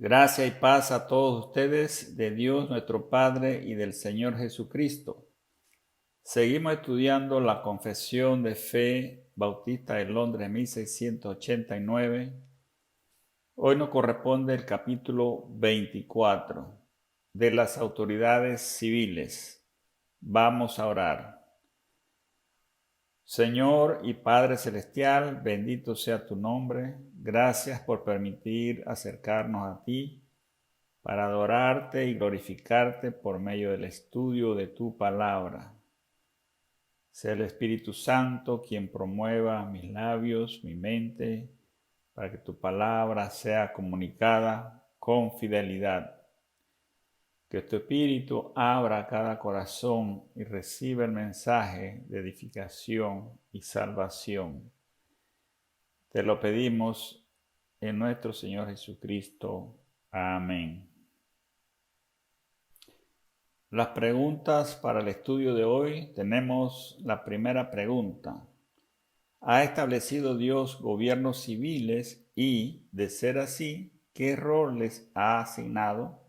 Gracia y paz a todos ustedes de Dios nuestro Padre y del Señor Jesucristo. Seguimos estudiando la Confesión de Fe Bautista de Londres 1689. Hoy nos corresponde el capítulo 24 de las autoridades civiles. Vamos a orar. Señor y Padre Celestial, bendito sea tu nombre. Gracias por permitir acercarnos a ti para adorarte y glorificarte por medio del estudio de tu palabra. Sea el Espíritu Santo quien promueva mis labios, mi mente, para que tu palabra sea comunicada con fidelidad. Que tu Espíritu abra cada corazón y reciba el mensaje de edificación y salvación. Te lo pedimos en nuestro Señor Jesucristo. Amén. Las preguntas para el estudio de hoy. Tenemos la primera pregunta. ¿Ha establecido Dios gobiernos civiles y, de ser así, qué rol les ha asignado?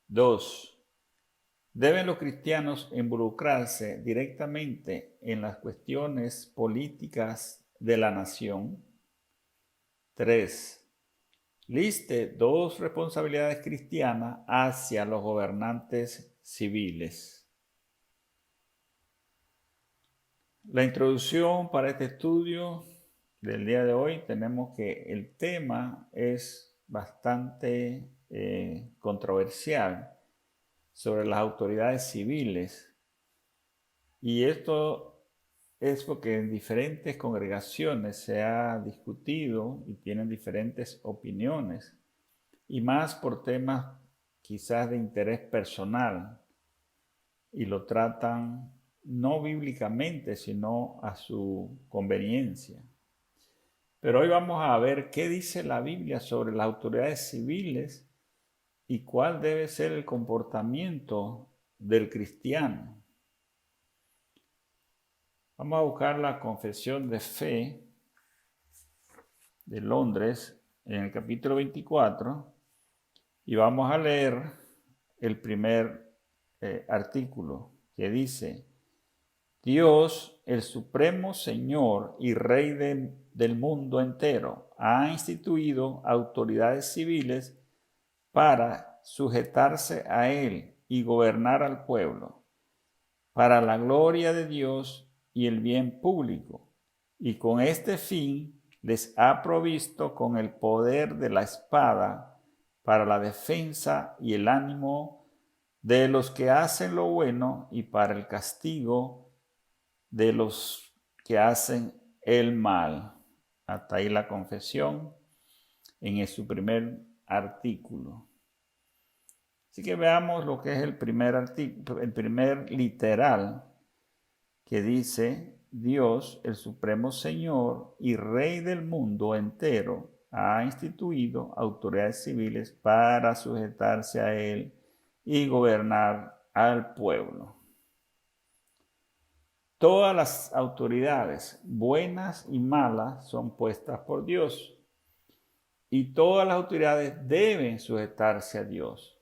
2. ¿Deben los cristianos involucrarse directamente en las cuestiones políticas de la nación? 3. Liste 2 responsabilidades cristianas hacia los gobernantes civiles. La introducción para este estudio del día de hoy tenemos que el tema es bastante controversial sobre las autoridades civiles, y esto es porque en diferentes congregaciones se ha discutido y tienen diferentes opiniones, y más por temas quizás de interés personal, y lo tratan no bíblicamente, sino a su conveniencia. Pero hoy vamos a ver qué dice la Biblia sobre las autoridades civiles y cuál debe ser el comportamiento del cristiano. Vamos a buscar la Confesión de Fe de Londres en el capítulo 24 y vamos a leer el primer artículo que dice: Dios, el Supremo Señor y Rey del mundo entero, ha instituido autoridades civiles para sujetarse a Él y gobernar al pueblo, para la gloria de Dios y el bien público, y con este fin les ha provisto con el poder de la espada para la defensa y el ánimo de los que hacen lo bueno y para el castigo de los que hacen el mal. Hasta ahí la confesión en su primer artículo. Así que veamos lo que es el primer artículo, el primer literal, que dice: Dios, el Supremo Señor y Rey del mundo entero, ha instituido autoridades civiles para sujetarse a Él y gobernar al pueblo. Todas las autoridades, buenas y malas, son puestas por Dios, y todas las autoridades deben sujetarse a Dios.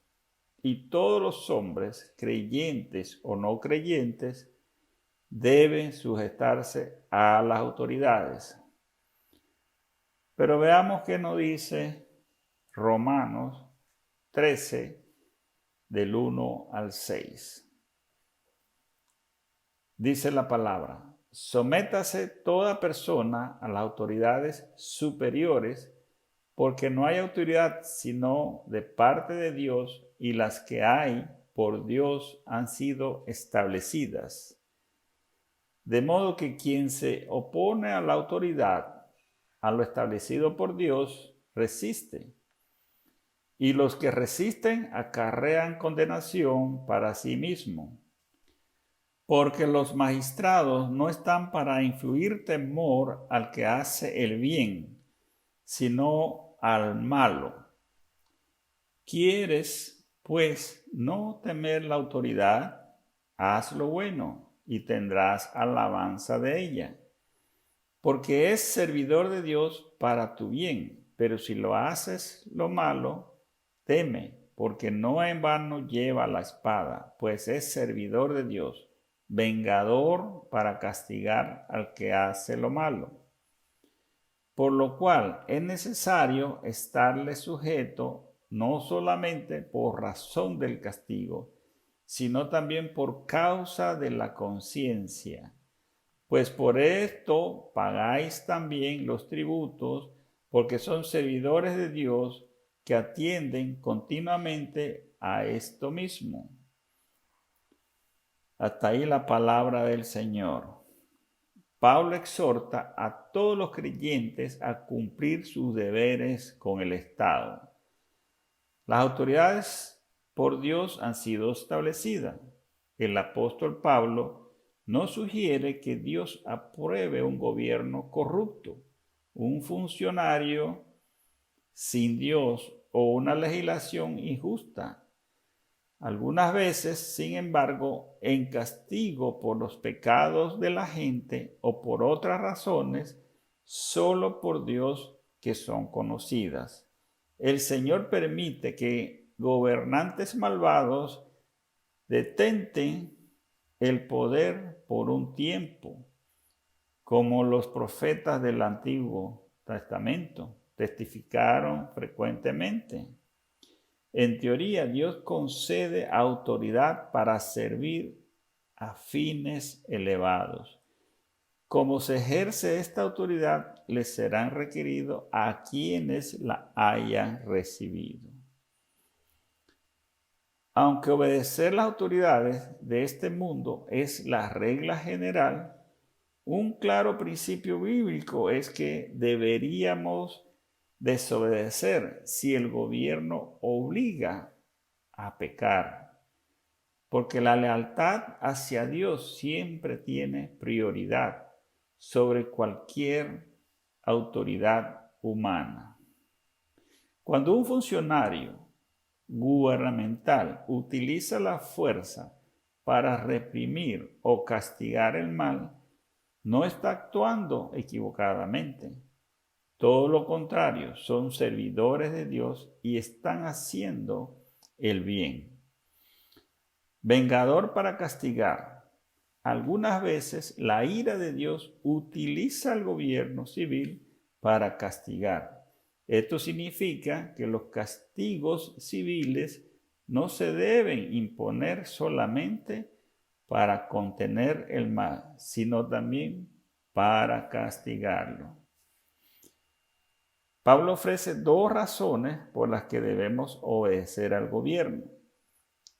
Y todos los hombres, creyentes o no creyentes, deben sujetarse a las autoridades. Pero veamos qué nos dice Romanos 13, del 1 al 6. Dice la palabra: sométase toda persona a las autoridades superiores, porque no hay autoridad sino de parte de Dios, y las que hay por Dios han sido establecidas. De modo que quien se opone a la autoridad, a lo establecido por Dios, resiste. Y los que resisten acarrean condenación para sí mismo. Porque los magistrados no están para influir temor al que hace el bien, sino al malo. ¿Quieres, pues, no temer la autoridad? Haz lo bueno y tendrás alabanza de ella, porque es servidor de Dios para tu bien. pero si lo haces lo malo, teme, porque no en vano lleva la espada, pues es servidor de Dios, vengador para castigar al que hace lo malo. Por lo cual es necesario estarle sujeto no solamente por razón del castigo, sino también por causa de la conciencia. Pues por esto pagáis también los tributos, porque son servidores de Dios que atienden continuamente a esto mismo. Hasta ahí la palabra del Señor. Pablo exhorta a todos los creyentes a cumplir sus deberes con el Estado. Las autoridades por Dios han sido establecidas. El apóstol Pablo no sugiere que Dios apruebe un gobierno corrupto, un funcionario sin Dios o una legislación injusta. Algunas veces, sin embargo, en castigo por los pecados de la gente o por otras razones, solo por Dios que son conocidas. El Señor permite que gobernantes malvados detenten el poder por un tiempo, como los profetas del Antiguo Testamento testificaron frecuentemente. En teoría, Dios concede autoridad para servir a fines elevados. Como se ejerce esta autoridad, les serán requeridos a quienes la hayan recibido. Aunque obedecer las autoridades de este mundo es la regla general, un claro principio bíblico es que deberíamos desobedecer si el gobierno obliga a pecar, porque la lealtad hacia Dios siempre tiene prioridad sobre cualquier autoridad humana. Cuando un funcionario gubernamental utiliza la fuerza para reprimir o castigar el mal, no está actuando equivocadamente. Todo lo contrario, son servidores de Dios y están haciendo el bien. Vengador para castigar. Algunas veces la ira de Dios utiliza al gobierno civil para castigar. Esto significa que los castigos civiles no se deben imponer solamente para contener el mal, sino también para castigarlo. Pablo ofrece dos razones por las que debemos obedecer al gobierno.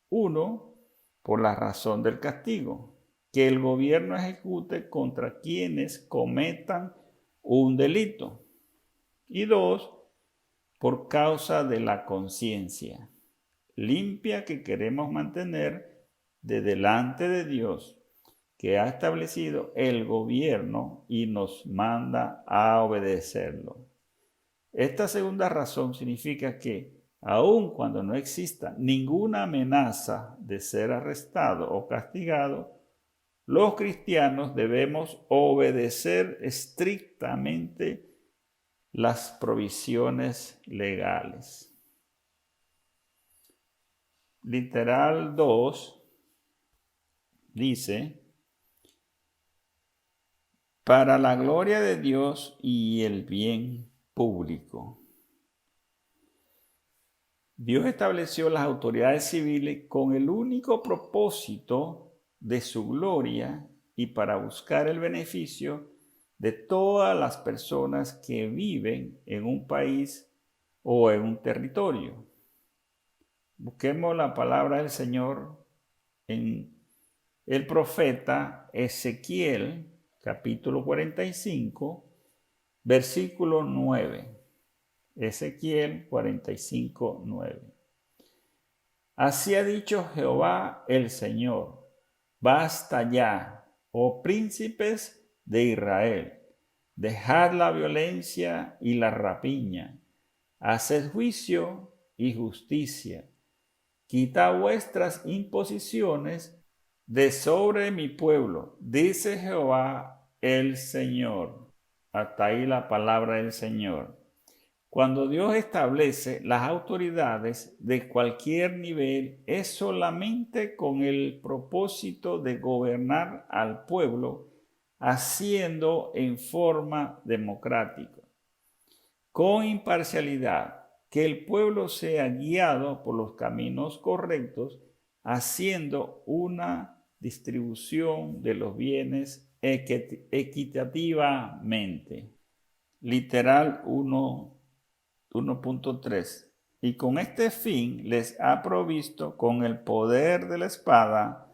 Uno, por la razón del castigo, que el gobierno ejecute contra quienes cometan un delito. Y dos, por causa de la conciencia limpia que queremos mantener de delante de Dios, que ha establecido el gobierno y nos manda a obedecerlo. Esta segunda razón significa que, aun cuando no exista ninguna amenaza de ser arrestado o castigado, los cristianos debemos obedecer estrictamente las provisiones legales. Literal 2 dice: para la gloria de Dios y el bien público. Dios estableció las autoridades civiles con el único propósito de su gloria y para buscar el beneficio de todas las personas que viven en un país o en un territorio. Busquemos la palabra del Señor en el profeta Ezequiel, capítulo 45, versículo 9. Ezequiel 45, 9. Así ha dicho Jehová el Señor: basta ya, oh príncipes de Israel, dejad la violencia y la rapiña, haced juicio y justicia, quitad vuestras imposiciones de sobre mi pueblo, dice Jehová el Señor. Hasta ahí la palabra del Señor. Cuando Dios establece las autoridades de cualquier nivel, es solamente con el propósito de gobernar al pueblo, haciendo en forma democrática, con imparcialidad, que el pueblo sea guiado por los caminos correctos, haciendo una distribución de los bienes equitativamente. Literal 1.3. Y con este fin les ha provisto con el poder de la espada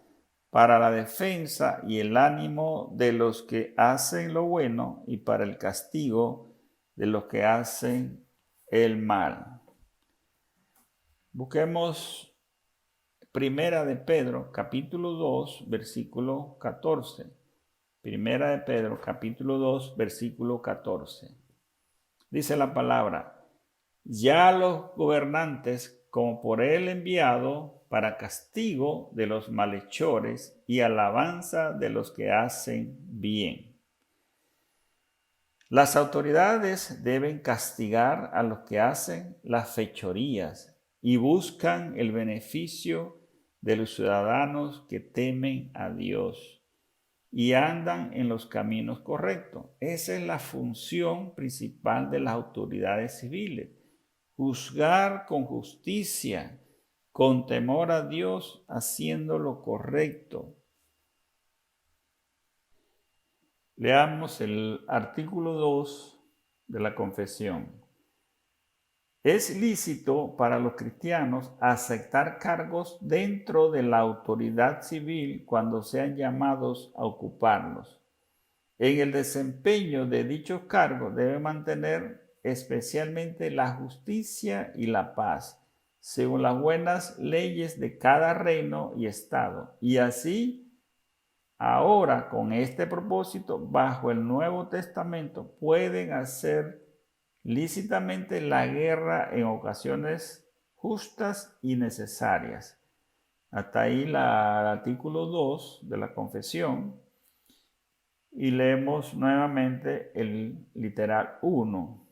para la defensa y el ánimo de los que hacen lo bueno y para el castigo de los que hacen el mal. Busquemos Primera de Pedro, capítulo 2, versículo 14. Primera de Pedro, capítulo 2, versículo 14. Dice la palabra: ya los gobernantes, como por él enviado, para castigo de los malhechores y alabanza de los que hacen bien. Las autoridades deben castigar a los que hacen las fechorías y buscan el beneficio de los ciudadanos que temen a Dios y andan en los caminos correctos. Esa es la función principal de las autoridades civiles: juzgar con justicia, con temor a Dios, haciendo lo correcto. Leamos el artículo 2 de la confesión. Es lícito para los cristianos aceptar cargos dentro de la autoridad civil cuando sean llamados a ocuparlos. En el desempeño de dichos cargos debe mantener especialmente la justicia y la paz, según las buenas leyes de cada reino y estado. Y así, ahora con este propósito, bajo el Nuevo Testamento, pueden hacer lícitamente la guerra en ocasiones justas y necesarias. Hasta ahí el artículo 2 de la confesión. Y leemos nuevamente el literal 1.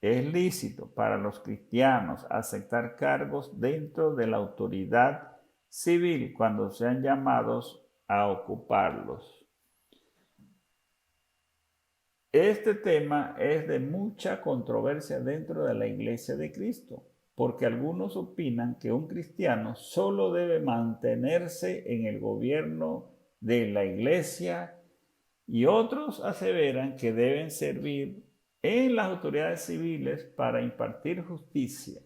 Es lícito para los cristianos aceptar cargos dentro de la autoridad civil cuando sean llamados a ocuparlos. Este tema es de mucha controversia dentro de la Iglesia de Cristo, porque algunos opinan que un cristiano solo debe mantenerse en el gobierno de la Iglesia y otros aseveran que deben servir en las autoridades civiles para impartir justicia.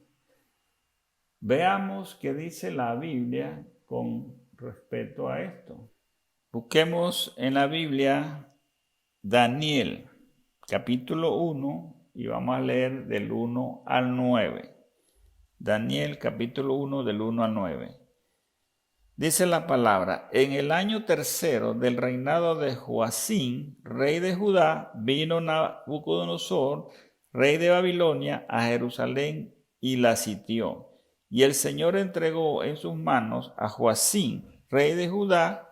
Veamos qué dice la Biblia con respecto a esto. Busquemos en la Biblia Daniel, capítulo 1, y vamos a leer del 1 al 9. Daniel, capítulo 1, del 1 al 9. Dice la palabra: en el año tercero del reinado de Joacim, rey de Judá, vino Nabucodonosor, rey de Babilonia, a Jerusalén y la sitió. Y el Señor entregó en sus manos a Joacim, rey de Judá,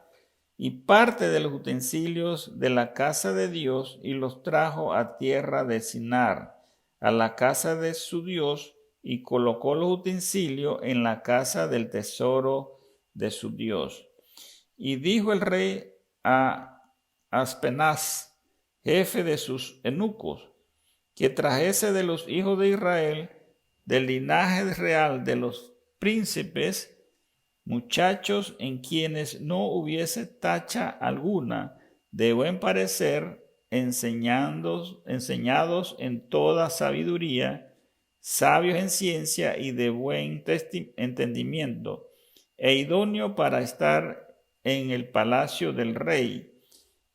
y parte de los utensilios de la casa de Dios, y los trajo a tierra de Sinar, a la casa de su Dios, y colocó los utensilios en la casa del tesoro de su Dios. Y dijo el rey a Aspenaz, jefe de sus eunucos, que trajese de los hijos de Israel, del linaje real de los príncipes, muchachos en quienes no hubiese tacha alguna, de buen parecer, enseñados en toda sabiduría, sabios en ciencia y de buen entendimiento, e idóneo para estar en el palacio del rey,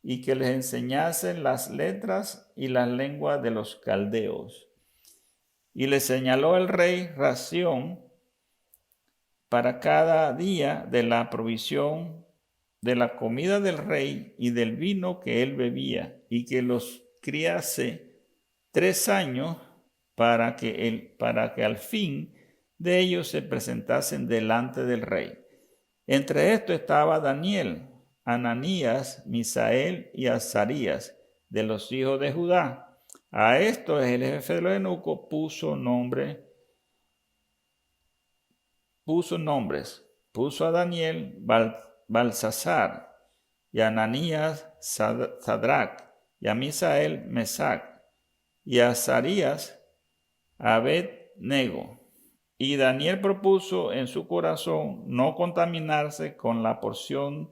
y que les enseñasen las letras y las lenguas de los caldeos. Y le señaló el rey ración para cada día de la provisión de la comida del rey y del vino que él bebía, y que los criase 3 años para que al fin de ellos se presentasen delante del rey. Entre estos estaba Daniel, Ananías, Misael y Azarías, de los hijos de Judá. A esto el jefe de los eunucos puso nombres. Puso a Daniel Balsasar, y a Ananías Sadrac, y a Misael Mesac, y a Azarías Abed-nego. Y Daniel propuso en su corazón no contaminarse con la porción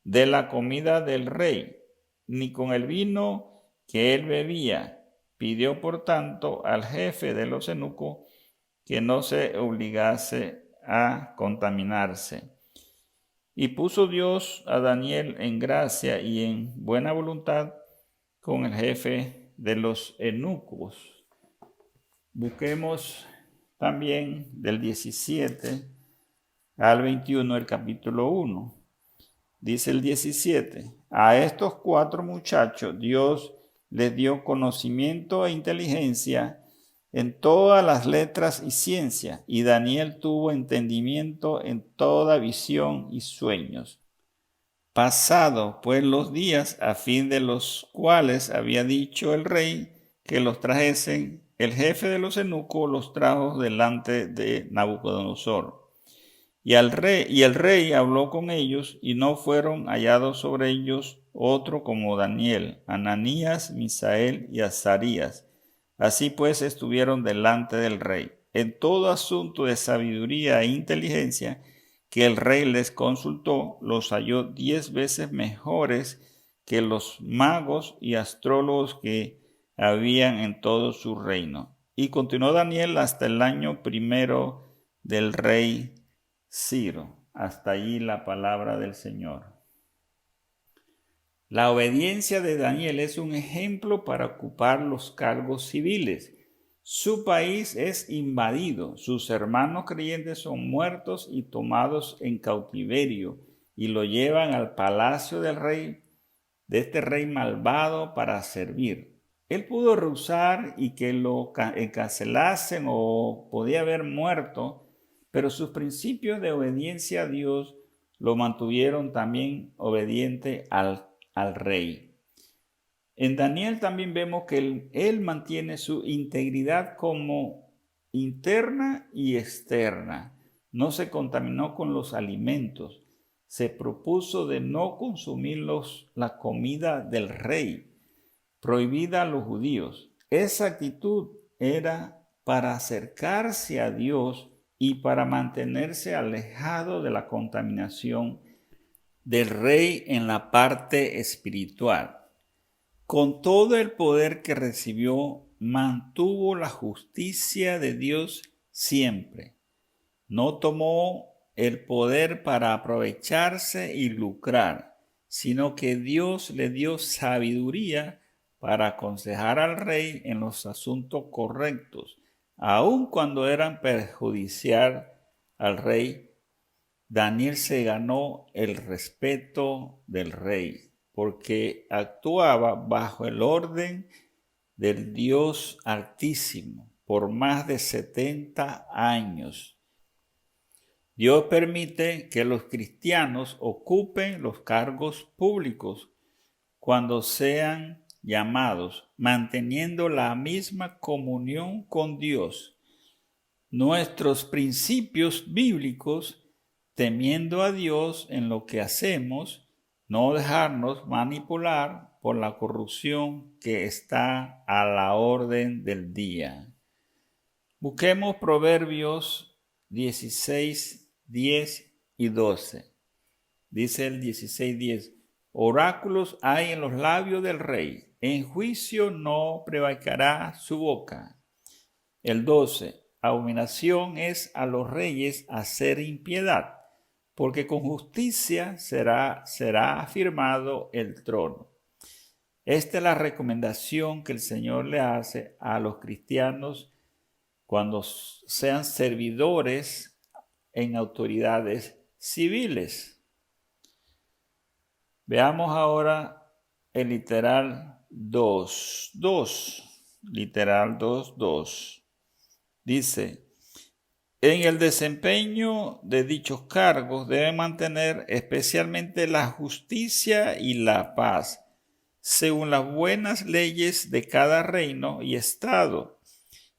de la comida del rey, ni con el vino que él bebía. Pidió por tanto al jefe de los eunucos que no se obligase a contaminarse. Y puso Dios a Daniel en gracia y en buena voluntad con el jefe de los eunucos. Busquemos también del 17 al 21 el capítulo 1. Dice el 17: a estos 4 muchachos Dios les dio conocimiento e inteligencia en todas las letras y ciencia, y Daniel tuvo entendimiento en toda visión y sueños. Pasado pues los días, a fin de los cuales había dicho el rey que los trajesen, el jefe de los eunucos los trajo delante de Nabucodonosor. Y el rey habló con ellos, y no fueron hallados sobre ellos otro como Daniel, Ananías, Misael y Azarías. Así pues estuvieron delante del rey. En todo asunto de sabiduría e inteligencia que el rey les consultó, los halló 10 veces mejores que los magos y astrólogos que habían en todo su reino. Y continuó Daniel hasta el año 1 del rey Ciro. Hasta allí la palabra del Señor. La obediencia de Daniel es un ejemplo para ocupar los cargos civiles. Su país es invadido, sus hermanos creyentes son muertos y tomados en cautiverio, y lo llevan al palacio del rey, de este rey malvado, para servir. Él pudo rehusar y que lo encarcelasen, o podía haber muerto, pero sus principios de obediencia a Dios lo mantuvieron también obediente al rey. En Daniel también vemos que él mantiene su integridad como interna y externa. No se contaminó con los alimentos. Se propuso de no consumir la comida del rey, prohibida a los judíos. Esa actitud era para acercarse a Dios y para mantenerse alejado de la contaminación del rey en la parte espiritual. Con todo el poder que recibió, mantuvo la justicia de Dios siempre. No tomó el poder para aprovecharse y lucrar, sino que Dios le dio sabiduría para aconsejar al rey en los asuntos correctos, aun cuando eran perjudicial al rey. Daniel se ganó el respeto del rey porque actuaba bajo el orden del Dios Altísimo por más de 70 años. Dios permite que los cristianos ocupen los cargos públicos cuando sean llamados, manteniendo la misma comunión con Dios. Nuestros principios bíblicos, temiendo a Dios en lo que hacemos, no dejarnos manipular por la corrupción que está a la orden del día. Busquemos Proverbios 16, 10 y 12. Dice el 16:10: oráculos hay en los labios del rey, en juicio no prevaricará su boca. El 12: abominación es a los reyes hacer impiedad, porque con justicia será afirmado el trono. Esta es la recomendación que el Señor le hace a los cristianos cuando sean servidores en autoridades civiles. Veamos ahora el literal 2.2. Literal 2.2. Dice: en el desempeño de dichos cargos deben mantener especialmente la justicia y la paz, según las buenas leyes de cada reino y estado.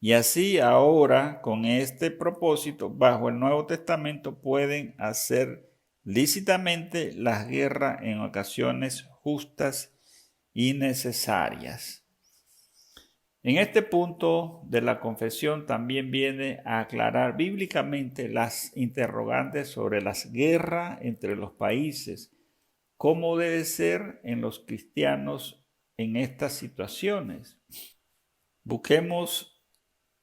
Y así ahora, con este propósito, bajo el Nuevo Testamento pueden hacer lícitamente las guerras en ocasiones justas y necesarias. En este punto de la confesión también viene a aclarar bíblicamente las interrogantes sobre las guerras entre los países, cómo debe ser en los cristianos en estas situaciones. Busquemos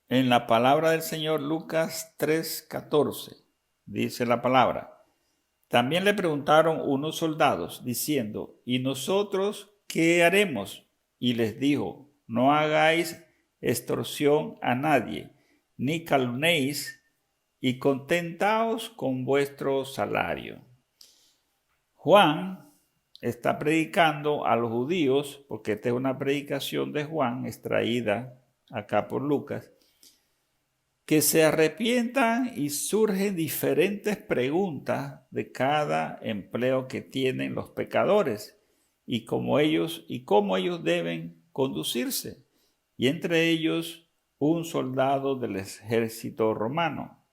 en la palabra del Señor Lucas 3:14. Dice la palabra: también le preguntaron unos soldados, diciendo: ¿y nosotros qué haremos? Y les dijo: no hagáis extorsión a nadie, ni calumniéis, y contentaos con vuestro salario. Juan está predicando a los judíos, porque esta es una predicación de Juan extraída acá por Lucas, que se arrepientan, y surgen diferentes preguntas de cada empleo que tienen los pecadores y cómo ellos deben conducirse, y entre ellos un soldado del ejército romano.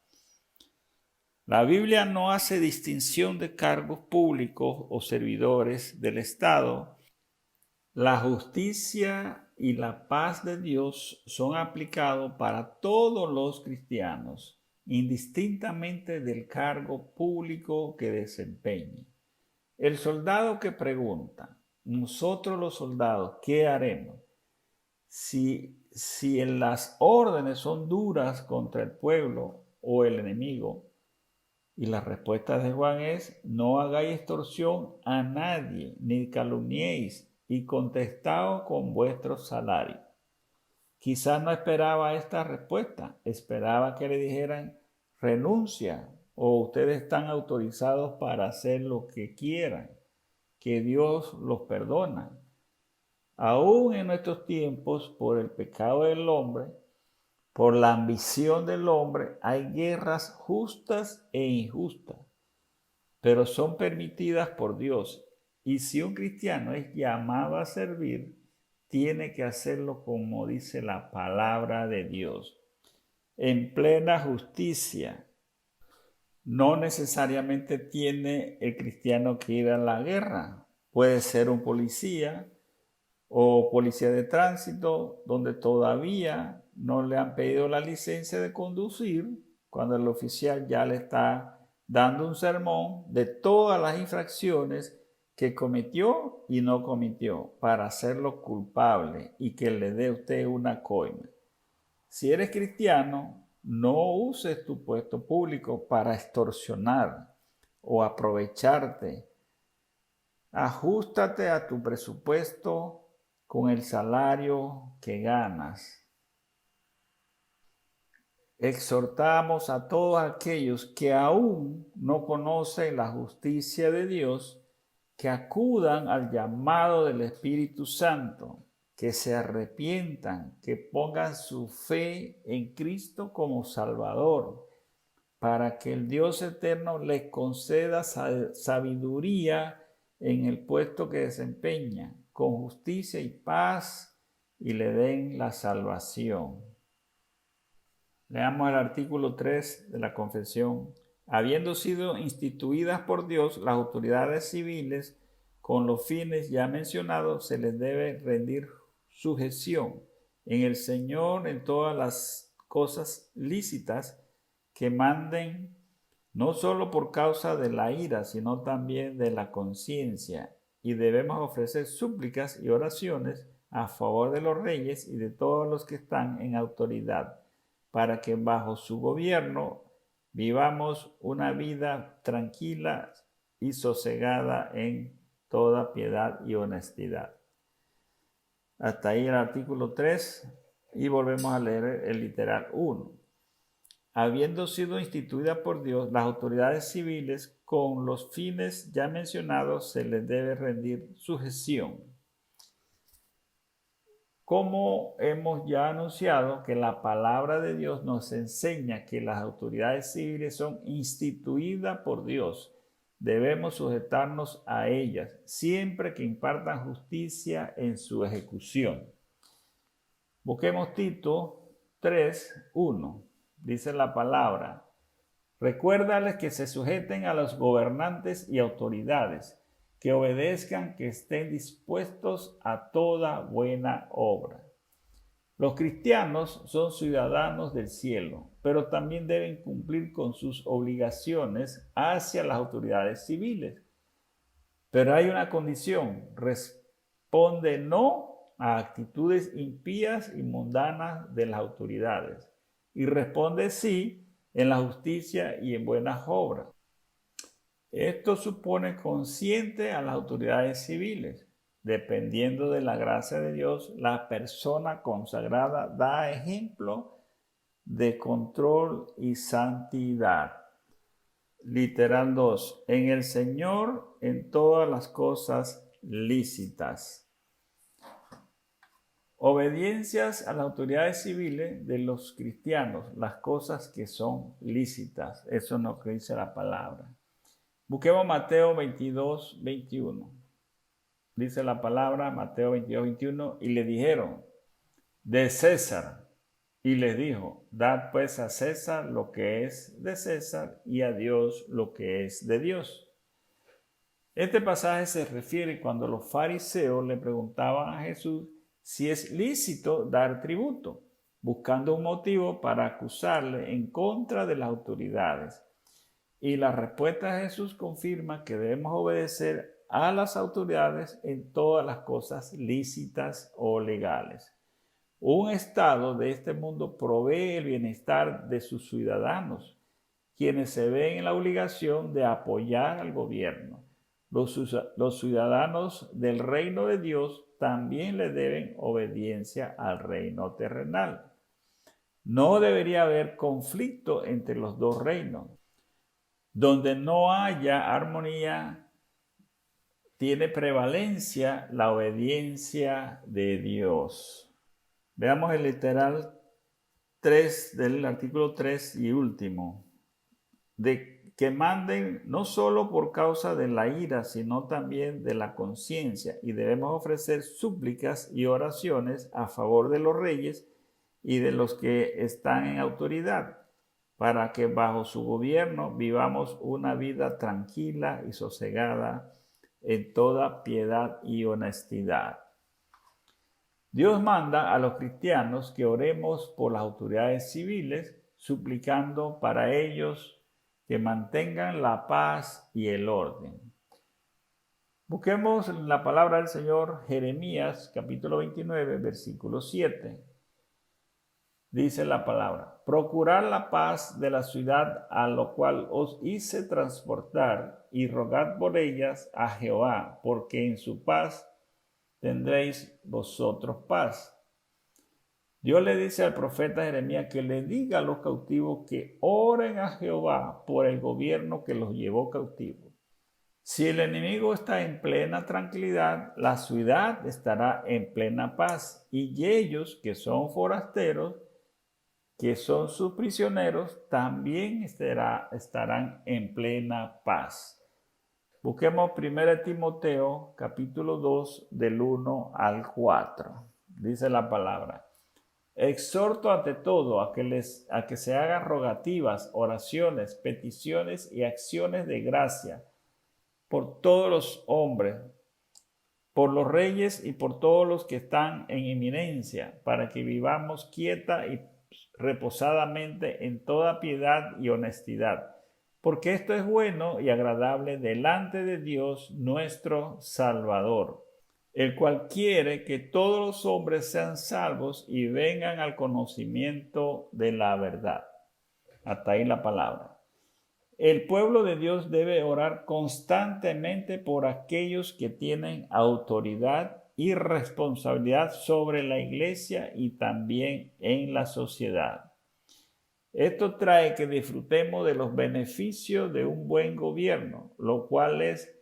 La Biblia no hace distinción de cargos públicos o servidores del Estado. La justicia y la paz de Dios son aplicados para todos los cristianos, indistintamente del cargo público que desempeñe. El soldado que pregunta: nosotros los soldados, ¿qué haremos? Si las órdenes son duras contra el pueblo o el enemigo, y la respuesta de Juan es: no hagáis extorsión a nadie, ni calumniéis, y contestaos con vuestro salario. Quizás no esperaba esta respuesta, esperaba que le dijeran: renuncia, o ustedes están autorizados para hacer lo que quieran, que Dios los perdona. Aún en nuestros tiempos, por el pecado del hombre, por la ambición del hombre, hay guerras justas e injustas, pero son permitidas por Dios. Y si un cristiano es llamado a servir, tiene que hacerlo como dice la palabra de Dios, en plena justicia. No necesariamente tiene el cristiano que ir a la guerra. Puede ser un policía o policía de tránsito, donde todavía no le han pedido la licencia de conducir, cuando el oficial ya le está dando un sermón de todas las infracciones que cometió y no cometió, para hacerlo culpable y que le dé a usted una coima. Si eres cristiano, no uses tu puesto público para extorsionar o aprovecharte. Ajústate a tu presupuesto con el salario que ganas. Exhortamos a todos aquellos que aún no conocen la justicia de Dios, que acudan al llamado del Espíritu Santo, que se arrepientan, que pongan su fe en Cristo como Salvador, para que el Dios eterno les conceda sabiduría en el puesto que desempeña, con justicia y paz, y le den la salvación. Leamos el artículo 3 de la Confesión. Habiendo sido instituidas por Dios, las autoridades civiles, con los fines ya mencionados, se les debe rendir sujeción en el Señor en todas las cosas lícitas que manden, no solo por causa de la ira, sino también de la conciencia, y debemos ofrecer súplicas y oraciones a favor de los reyes y de todos los que están en autoridad, para que bajo su gobierno vivamos una vida tranquila y sosegada en toda piedad y honestidad. Hasta ahí el artículo 3, y volvemos a leer el literal 1. Habiendo sido instituida por Dios, las autoridades civiles, con los fines ya mencionados, se les debe rendir sujeción. Como hemos ya anunciado, que la palabra de Dios nos enseña que las autoridades civiles son instituidas por Dios, debemos sujetarnos a ellas, siempre que impartan justicia en su ejecución. Busquemos Tito 3:1. Dice la palabra: recuérdales que se sujeten a los gobernantes y autoridades, que obedezcan, que estén dispuestos a toda buena obra. Los cristianos son ciudadanos del cielo, pero también deben cumplir con sus obligaciones hacia las autoridades civiles. Pero hay una condición: responde no a actitudes impías y mundanas de las autoridades, y responde sí en la justicia y en buenas obras. Esto supone consciente a las autoridades civiles. Dependiendo de la gracia de Dios, la persona consagrada da ejemplo de control y santidad. Literal 2. En el Señor, en todas las cosas lícitas. Obediencias a las autoridades civiles de los cristianos, las cosas que son lícitas. Eso es lo que dice la palabra. Busquemos Mateo 22:21. Dice la palabra, Mateo 22:21, y le dijeron: de César. Y les dijo: dad pues a César lo que es de César, y a Dios lo que es de Dios. Este pasaje se refiere cuando los fariseos le preguntaban a Jesús si es lícito dar tributo, buscando un motivo para acusarle en contra de las autoridades. Y la respuesta de Jesús confirma que debemos obedecer a las autoridades en todas las cosas lícitas o legales. Un Estado de este mundo provee el bienestar de sus ciudadanos, quienes se ven en la obligación de apoyar al gobierno. Los ciudadanos del reino de Dios también le deben obediencia al reino terrenal. No debería haber conflicto entre los dos reinos. Donde no haya armonía, tiene prevalencia la obediencia de Dios. Veamos el literal 3 del artículo 3 y último. De que manden no solo por causa de la ira, sino también de la conciencia, y debemos ofrecer súplicas y oraciones a favor de los reyes y de los que están en autoridad, para que bajo su gobierno vivamos una vida tranquila y sosegada en toda piedad y honestidad. Dios manda a los cristianos que oremos por las autoridades civiles, suplicando para ellos que mantengan la paz y el orden. Busquemos la palabra del Señor, Jeremías capítulo 29, versículo 7. Dice la palabra: procurad la paz de la ciudad a lo cual os hice transportar, y rogad por ellas a Jehová, porque en su paz tendréis vosotros paz. Dios le dice al profeta Jeremías que le diga a los cautivos que oren a Jehová por el gobierno que los llevó cautivos. Si el enemigo está en plena tranquilidad, la ciudad estará en plena paz, y ellos que son forasteros, que son sus prisioneros, también estarán en plena paz. Busquemos 1 Timoteo capítulo 2 del 1 al 4. Dice la palabra: exhorto ante todo a que se hagan rogativas, oraciones, peticiones y acciones de gracia por todos los hombres, por los reyes y por todos los que están en eminencia, para que vivamos quieta y reposadamente en toda piedad y honestidad, porque esto es bueno y agradable delante de Dios nuestro Salvador, el cual quiere que todos los hombres sean salvos y vengan al conocimiento de la verdad. Hasta ahí la palabra. El pueblo de Dios debe orar constantemente por aquellos que tienen autoridad y responsabilidad sobre la iglesia y también en la sociedad. Esto trae que disfrutemos de los beneficios de un buen gobierno, lo cual es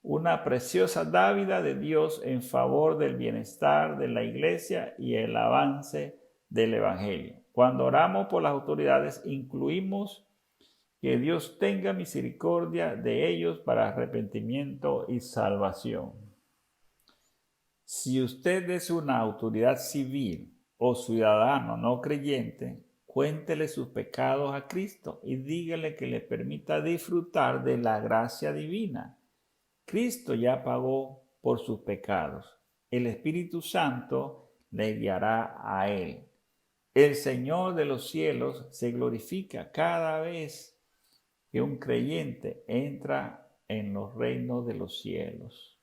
una preciosa dávida de Dios en favor del bienestar de la iglesia y el avance del evangelio. Cuando oramos por las autoridades, incluimos que Dios tenga misericordia de ellos para arrepentimiento y salvación. Si usted es una autoridad civil o ciudadano no creyente, cuéntele sus pecados a Cristo y dígale que le permita disfrutar de la gracia divina. Cristo ya pagó por sus pecados. El Espíritu Santo le guiará a él. El Señor de los cielos se glorifica cada vez que un creyente entra en los reinos de los cielos.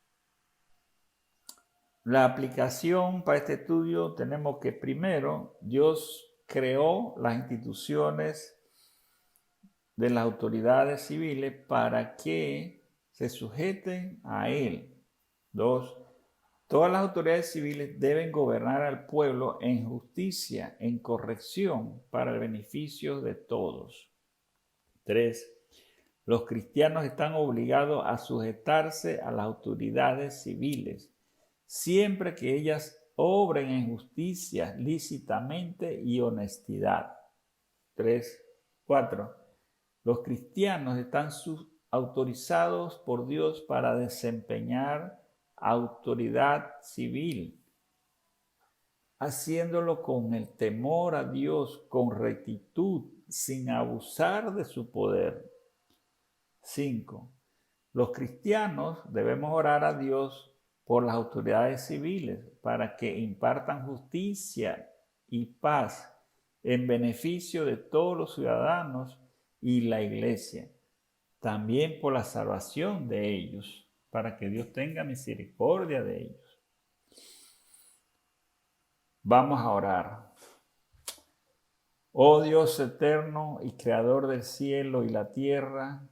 La aplicación para este estudio tenemos que primero, Dios creó las instituciones de las autoridades civiles para que se sujeten a Él. 2. Todas las autoridades civiles deben gobernar al pueblo en justicia, en corrección, para el beneficio de todos. 3. Los cristianos están obligados a sujetarse a las autoridades civiles, siempre que ellas obren en justicia, lícitamente y honestidad. 4. Los cristianos están autorizados por Dios para desempeñar autoridad civil, haciéndolo con el temor a Dios, con rectitud, sin abusar de su poder. 5. Los cristianos debemos orar a Dios por las autoridades civiles para que impartan justicia y paz en beneficio de todos los ciudadanos y la iglesia. También por la salvación de ellos, para que Dios tenga misericordia de ellos. Vamos a orar. Oh Dios eterno y creador del cielo y la tierra,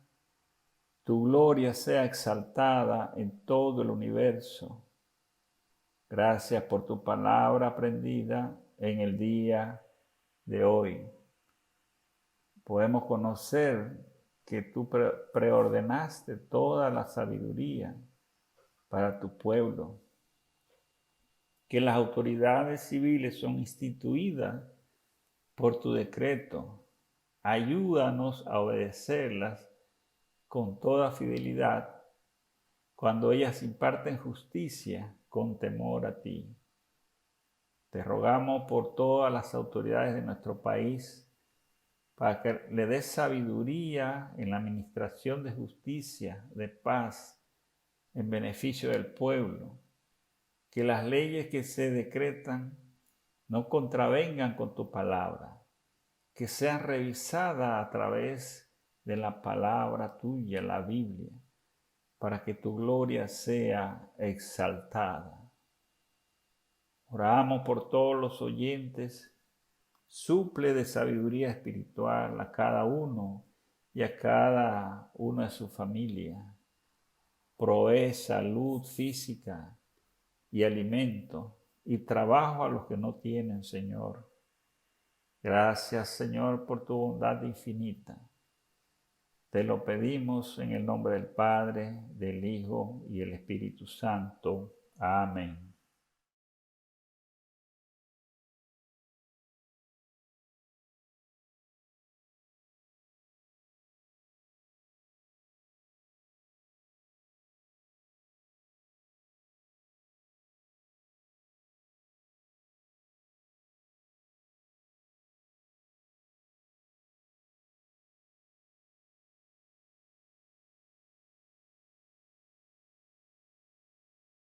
tu gloria sea exaltada en todo el universo. Gracias por tu palabra aprendida en el día de hoy. Podemos conocer que tú preordenaste toda la sabiduría para tu pueblo, que las autoridades civiles son instituidas por tu decreto. Ayúdanos a obedecerlas con toda fidelidad cuando ellas imparten justicia con temor a ti. Te rogamos por todas las autoridades de nuestro país para que le des sabiduría en la administración de justicia, de paz, en beneficio del pueblo. Que las leyes que se decretan no contravengan con tu palabra, que sean revisadas a través de la palabra tuya, la Biblia, para que tu gloria sea exaltada. Oramos por todos los oyentes. Suple de sabiduría espiritual a cada uno y a cada uno de su familia. Provee salud física y alimento y trabajo a los que no tienen, Señor. Gracias, Señor, por tu bondad infinita. Te lo pedimos en el nombre del Padre, del Hijo y del Espíritu Santo. Amén.